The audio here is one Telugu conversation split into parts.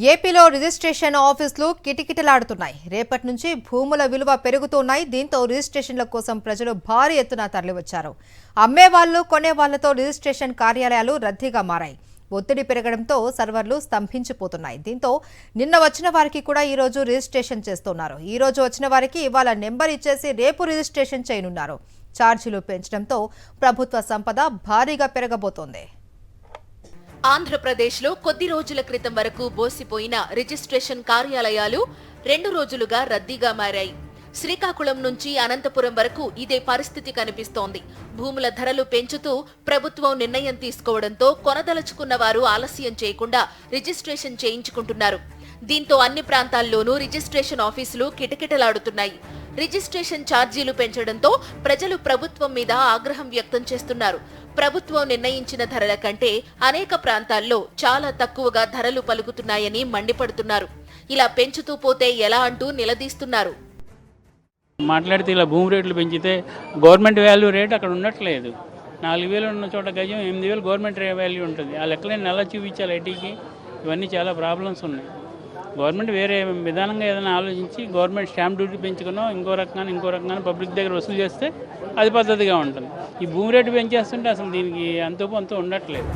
ఏపీలో రిజిస్ట్రేషన్ ఆఫీసులు కిటకిటలాడుతున్నాయి. రేపటి నుంచి భూముల విలువ పెరుగుతున్నాయి. దీంతో రిజిస్ట్రేషన్ల కోసం ప్రజలు భారీ ఎత్తున తరలివచ్చారు. అమ్మేవాళ్లు కొనేవాళ్లతో రిజిస్ట్రేషన్ కార్యాలయాలు రద్దీగా మారాయి. ఒత్తిడి పెరగడంతో సర్వర్లు స్తంభించిపోతున్నాయి. దీంతో నిన్న వచ్చిన వారికి కూడా ఈ రోజు రిజిస్ట్రేషన్ చేస్తున్నారు. ఈ రోజు వచ్చిన వారికి ఇవాళ నెంబర్ ఇచ్చేసి రేపు రిజిస్ట్రేషన్ చేయనున్నారు. ఛార్జీలు పెంచడంతో ప్రభుత్వ సంపద భారీగా పెరగబోతోంది. ఆంధ్రప్రదేశ్లో కొద్ది రోజుల క్రితం వరకు బోసిపోయిన రిజిస్ట్రేషన్ కార్యాలయాలు 2 రోజులుగా రద్దీగా మారాయి. శ్రీకాకుళం నుంచి అనంతపురం వరకు ఇదే పరిస్థితి కనిపిస్తోంది. భూముల ధరలు పెంచుతూ ప్రభుత్వం నిర్ణయం తీసుకోవడంతో కొనదలుచుకున్న వారు ఆలస్యం చేయకుండా రిజిస్ట్రేషన్ చేయించుకుంటున్నారు. దీంతో అన్ని ప్రాంతాల్లోనూ రిజిస్ట్రేషన్ ఆఫీసులు కిటకిటలాడుతున్నాయి. రిజిస్ట్రేషన్ ఛార్జీలు పెంచడంతో ప్రజలు ప్రభుత్వం మీద ఆగ్రహం వ్యక్తం చేస్తున్నారు. ప్రభుత్వం నిర్ణయించిన ధరల కంటే అనేక ప్రాంతాల్లో చాలా తక్కువగా ధరలు పలుకుతున్నాయని మండిపడుతున్నారు. ఇలా పెంచుతూ పోతే ఎలా అంటూ నిలదీస్తున్నారు. మాట్లాడితే ఇలా భూమి రేట్లు పెంచితే గవర్నమెంట్ వాల్యూ రేట్ అక్కడ ఉండట్లేదు. 4,000 ఉన్న చోట గజం 8,000 గవర్నమెంట్ వాల్యూ ఉంటుంది. ఆ లెక్కలన్నీ ఎలా చూపించాలి ఐటీకి? ఇవన్నీ చాలా ప్రాబ్లమ్స్ ఉన్నాయి. గవర్నమెంట్ వేరే విధానంగా ఏదైనా ఆలోచించి గవర్నమెంట్ స్టాంప్ డ్యూటీ పెంచుకునో ఇంకో రకంగా పబ్లిక్ దగ్గర వసూలు చేస్తే అది పద్ధతిగా ఉంటుంది. ఈ భూమి రేటు పెంచేస్తుంటే అసలు దీనికి అంతో కొంత ఉండట్లేదు.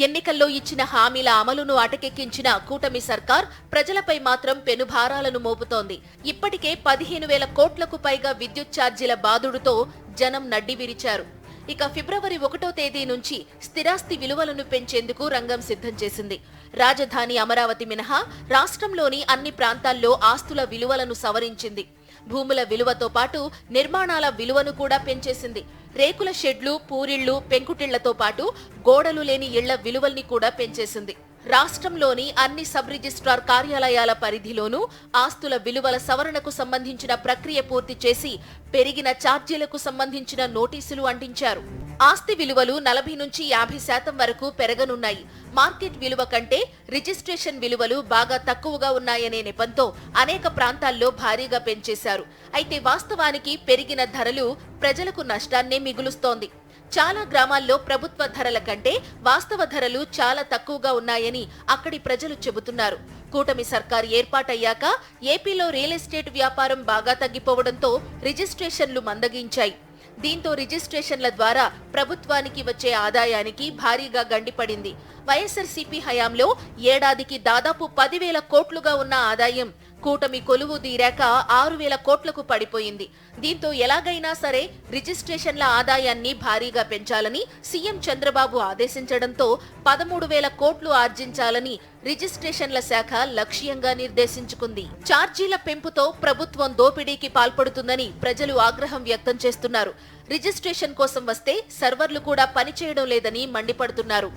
ఎన్నికల్లో ఇచ్చిన హామీల అమలును అటకెక్కించిన కూటమి సర్కార్ ప్రజలపై మాత్రం పెనుభారాలను మోపుతోంది. ఇప్పటికే 15,000 కోట్లకు పైగా విద్యుత్ ఛార్జీల బాదుడుతో జనం నడ్డి విరిచారు. ఇక ఫిబ్రవరి 1వ తేదీ నుంచి స్థిరాస్తి విలువలను పెంచేందుకు రంగం సిద్ధం చేసింది. రాజధాని అమరావతి మినహా రాష్ట్రంలోని అన్ని ప్రాంతాల్లో ఆస్తుల విలువలను సవరించింది. భూముల విలువతో పాటు నిర్మాణాల విలువను కూడా పెంచేసింది. రేకుల షెడ్లు, పూరిళ్లు, పెంకుటిళ్లతో పాటు గోడలు లేని ఇళ్ల విలువల్ని కూడా పెంచేసింది. రాష్ట్రంలోని అన్ని సబ్ రిజిస్ట్రార్ కార్యాలయాల పరిధిలోనూ ఆస్తుల విలువల సవరణకు సంబంధించిన ప్రక్రియ పూర్తి చేసి పెరిగిన ఛార్జీలకు సంబంధించిన నోటీసులు అంటించారు. ఆస్తి విలువలు 40 నుంచి 50% వరకు పెరగనున్నాయి. మార్కెట్ విలువ కంటే రిజిస్ట్రేషన్ విలువలు బాగా తక్కువగా ఉన్నాయనే నెపంతో అనేక ప్రాంతాల్లో భారీగా పెంచేశారు. అయితే వాస్తవానికి పెరిగిన ధరలు ప్రజలకు నష్టాన్నే మిగులుస్తోంది. చాలా గ్రామాల్లో ప్రభుత్వ ధరల కంటే వాస్తవ ధరలు చాలా తక్కువగా ఉన్నాయని అక్కడి ప్రజలు చెబుతున్నారు. కూటమి సర్కారు ఏర్పాటయ్యాక ఏపీలో రియల్ ఎస్టేట్ వ్యాపారం బాగా తగ్గిపోవడంతో రిజిస్ట్రేషన్లు మందగించాయి. దీంతో రిజిస్ట్రేషన్ల ద్వారా ప్రభుత్వానికి వచ్చే ఆదాయానికి భారీగా గండిపడింది. వైఎస్ఆర్సీపీ హయాంలో ఏడాదికి దాదాపు 10,000 కోట్లుగా ఉన్న ఆదాయం కూటమి కొలువు తీరాక 6,000 కోట్లకు పడిపోయింది. దీంతో ఎలాగైనా సరే రిజిస్ట్రేషన్ల ఆదాయాన్ని భారీగా పెంచాలని సీఎం చంద్రబాబు ఆదేశించడంతో 13,000 కోట్లు ఆర్జించాలని రిజిస్ట్రేషన్ల శాఖ లక్ష్యంగా నిర్దేశించుకుంది. ఛార్జీల పెంపుతో ప్రభుత్వం దోపిడీకి పాల్పడుతుందని ప్రజలు ఆగ్రహం వ్యక్తం చేస్తున్నారు. రిజిస్ట్రేషన్ కోసం వస్తే సర్వర్లు కూడా పనిచేయడం లేదని మండిపడుతున్నారు.